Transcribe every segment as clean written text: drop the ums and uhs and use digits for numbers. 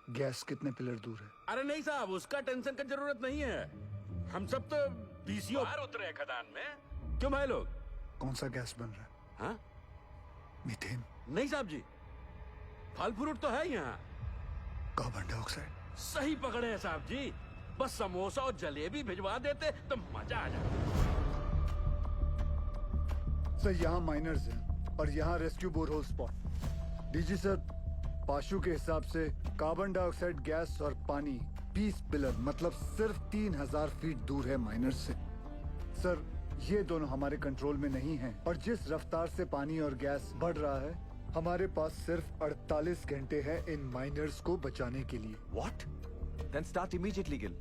Gas कितने pillar दूर है? अरे नहीं साहब, उसका टेंशन का जरूरत नहीं है। हम सब तो बीसीओ बाहर उतरे हैं खदान में। क्यों भाई लोग? कौन सा गैस बन रहा है? हाँ? मीथेन? नहीं साहब जी, फल फ्रूट तो है यहाँ। Carbon dioxide? सही पकड़े हैं साहब जी। बस समोसा और जलेबी भिजवा देते तो मजा आ जाता। सर यहाँ माइनर्स हैं और यहाँ rescue borehole spot. DG sir, पाशु के हिसाब से कार्बन डाइऑक्साइड गैस और पानी 20 पिलर मतलब सिर्फ 3000 फीट दूर है माइनर्स से। सर ये दोनों हमारे कंट्रोल में नहीं हैं और जिस रफ्तार से पानी और गैस बढ़ रहा है, हमारे पास सिर्फ 48 घंटे हैं इन माइनर्स को बचाने के लिए। What? Then start immediately, Gil.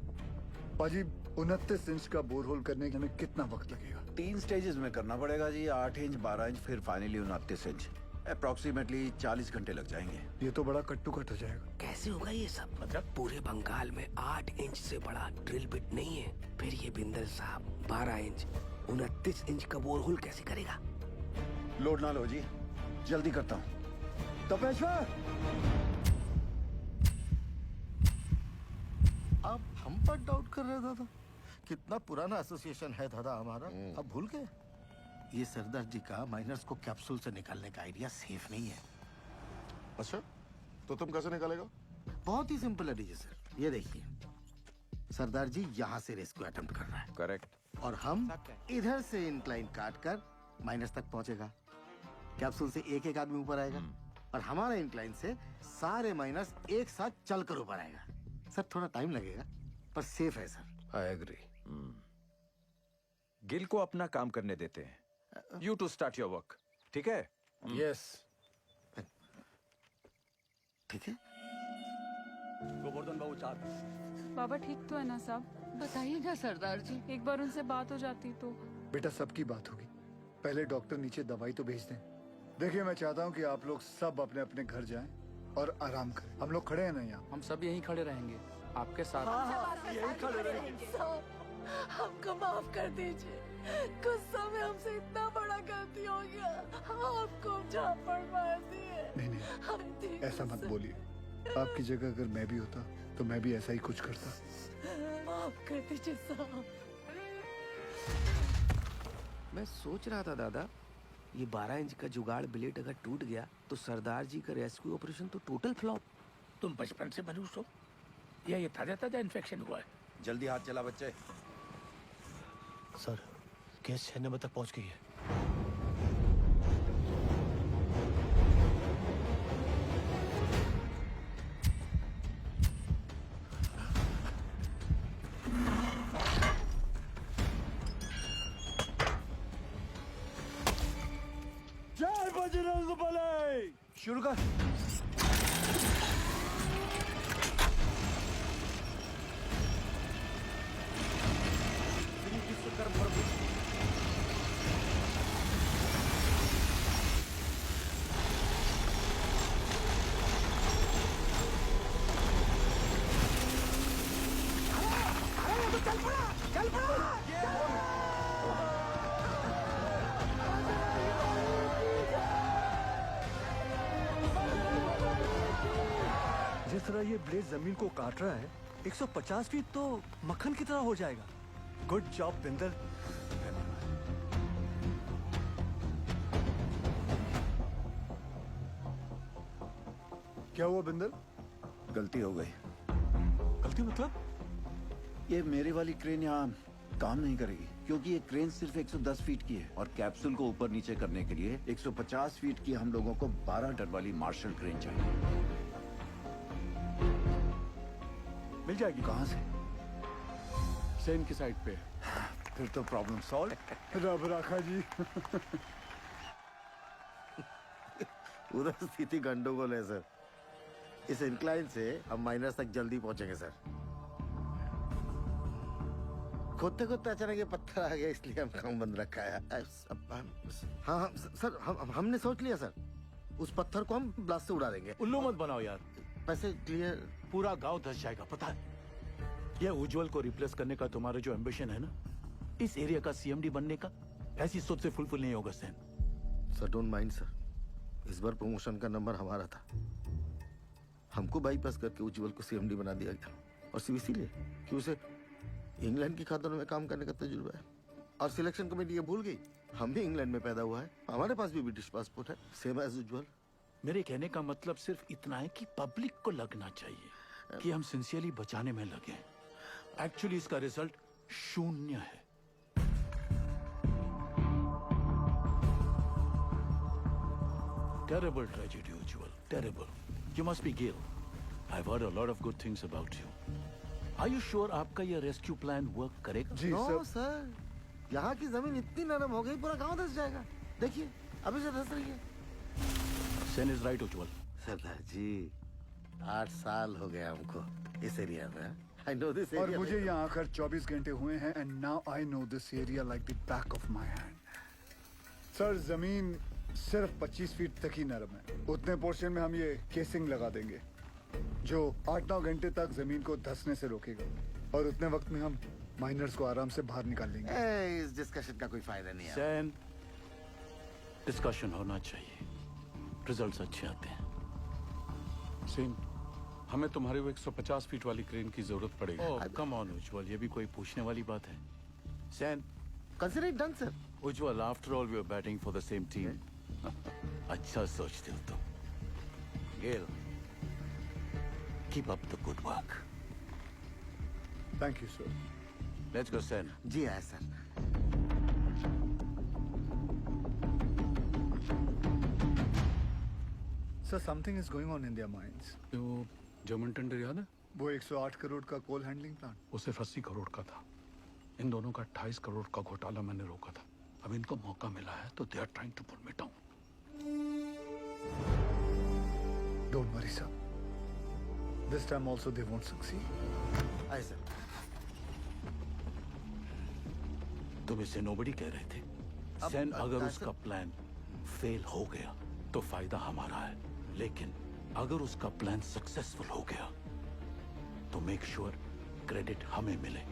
पाजी 29 इंच का बोरहोल करने में कितना वक्त लगेगा? 3 स्टेजेस में करना पड़ेगा जी। 8 इंच, 12 इंच, फिर फाइनली 29 इंच। अप्रोक्सीमेटली 40 घंटे लग जाएंगे। ये तो बड़ा कट्टू कट हो जाएगा। कैसे होगा ये सब? मतलब पूरे बंगाल में 8 इंच से बड़ा ड्रिल बिट नहीं है। फिर ये बिंदल साहब 12 इंच 29 इंच का बोरहोल कैसे करेगा? लोड ना लो जी, जल्दी करता हूँ। तपेश्वर, आप हम पर डाउट कर रहे दादा? कितना पुराना एसोसिएशन है दादा हमारा, अब भूल गए? ये सरदार जी का माइनर्स को कैप्सूल से निकालने का आइडिया सेफ नहीं है। अच्छा, तो तुम कैसे निकालेगा? बहुत ही सिंपल है डीजे सर, ये देखिए। सरदार जी यहाँ से रेस्क्यू अटेम्प्ट कर रहा है Correct. और हम इधर से इंक्लाइन काट कर माइनस तक पहुंचेगा। कैप्सूल से एक एक आदमी ऊपर आएगा और हमारा इंक्लाइन से सारे माइनस एक साथ चलकर ऊपर आएगा। सर थोड़ा टाइम लगेगा पर सेफ है सर। I agree. गिल को अपना काम करने देते हैं। You to start your work. ठीक है? यस। ठीक है। गोवर्धन बाबू चार। बाबा ठीक तो है ना साहब? बताइए ना सरदार जी। एक बार उनसे बात हो जाती तो। बेटा सबकी बात होगी, पहले डॉक्टर नीचे दवाई तो भेज दें। देखिए मैं चाहता हूँ कि आप लोग सब अपने अपने घर जाएं और आराम करें। हम लोग खड़े हैं ना यहाँ? हम सब यहीं खड़े रहेंगे आपके साथ। यही खड़े रहेंगे। हमको माफ कर दीजिए, गुस्सा में हमसे इतना बड़ा गलती हो गया, आपको झापड़ मार दिए। नहीं ऐसा मत बोलिए। आपकी जगह अगर मैं भी होता तो मैं भी ऐसा ही कुछ करता। माफ कर दीजिए साहब। मैं सोच रहा था दादा, ये 12 इंच का जुगाड़ ब्लेड अगर टूट गया तो सरदार जी का रेस्क्यू ऑपरेशन तो टोटल फ्लॉप। तुम बचपन से मनुष्य हो या ये ताजा ताजा इन्फेक्शन हुआ है? जल्दी हाथ चला बच्चे। सर केस 6 नंबर तक पहुंच गई है। जय बजरंग बली। शुरू कर। जिस तरह ये ब्लेड जमीन को काट रहा है, 150 फीट तो मक्खन की तरह हो जाएगा। Good job Bindal. क्या हुआ बिंदल? गलती हो गई। गलती मतलब? ये मेरी वाली क्रेन यहाँ काम नहीं करेगी क्योंकि ये क्रेन सिर्फ 110 फीट की है और कैप्सूल को ऊपर नीचे करने के लिए 150 फीट की हम लोगों को 12 टन वाली मार्शल क्रेन चाहिए। मिल जाएगी। कहाँ से? सेन की साइड पे। फिर तो प्रॉब्लम सॉल्व। रब राखा जी। पूरा स्थिति गंडोगोल है सर। इस इंक्लाइन से हम माइनस तक जल्दी पहुंचेंगे सर। खोदते खोदते अचानक ये पत्थर आ गया इसलिए हम काम बंद रखा है। हाँ सर, हमने सोच लिया सर, उस पत्थर को हम ब्लास्ट से उड़ा देंगे। उल्लू मत बनाओ यार, पैसे क्लियर। पूरा गांव धस जाएगा पता है। ये उज्जवल को रिप्लेस करने का तुम्हारा जो एम्बिशन है ना, इस एरिया का सीएमडी बनने का, ऐसी सोच से फुलफिल नहीं होगा सैन। सर डोंट माइंड सर, इस बार प्रमोशन का नंबर हमारा था। हमको बाईपास करके उज्जवल को सीएमडी बना दिया गया, और सिर्फ इसीलिए कि उसे इंग्लैंड की खातों में काम करने का तजुर्बा है। और सिलेक्शन कमेटी ये भूल गई, हम भी इंग्लैंड में पैदा हुआ है, हमारे पास भी ब्रिटिश पासपोर्ट है, सेम एज उज्जवल। मेरे कहने का मतलब सिर्फ इतना है कि पब्लिक को लगना चाहिए कि हम सिंसियरली बचाने में लगे हैं। एक्चुअली इसका रिजल्ट 0 है। Terrible tragedy, Ujjwal. Terrible. You must be Gail. I've heard a lot of good things about you. Are you sure आपका ये रेस्क्यू प्लान वर्क करेगा? जी नो सर। सर, यहाँ की जमीन इतनी नरम हो गई पूरा गांव धंस जाएगा। देखिए अभी से धंस रही है। Sen is right, Ujjwal. सरदार जी 8 साल हो गए हमको इस एरिया में। I know this और area मुझे very यहाँ आकर 24 घंटे हुए हैं and now I know this area like the back of my hand. Sir जमीन सिर्फ 25 फीट तक ही नरम है। उतने पोर्शन में हम ये केसिंग लगा देंगे जो 8-9 घंटे तक जमीन को धंसने से रोकेगा, और उतने वक्त में हम माइनर्स को आराम से बाहर निकाल लेंगे। ए, इस डिस्कशन का कोई फायदा नहीं है। Sen, डिस्कशन होना चाहिए। रिजल्ट्स अच्छे आते हैं। सेन, हमें तुम्हारे वो 150 फीट वाली क्रेन की जरूरत पड़ेगी। ओह, कम ऑन उज्जवल, ये भी कोई पूछने वाली बात है? Sen, consider it done sir. Ujjwal, after all we are batting for the same team. अच्छा सोचते हो तुम। Gail, keep up the good work. Thank you sir. Let's go Sen. जी आया sir. Sir something is going on in their minds. तो German tender याद है? वो 108 करोड़ का कोल हैंडलिंग प्लांट, वो सिर्फ 80 करोड़ का था। इन दोनों का 28 करोड़ का घोटाला मैंने रोका था। अब इनको मौका मिला है तो they are trying to pull me down. Don't worry sir, this time also they won't succeed. आए सर। तुम इसे नोबडी कह रहे थे। Sen, अगर उसका प्लान फेल हो गया तो फायदा हमारा है, लेकिन अगर उसका प्लान सक्सेसफुल हो गया तो मेक श्योर क्रेडिट हमें मिले।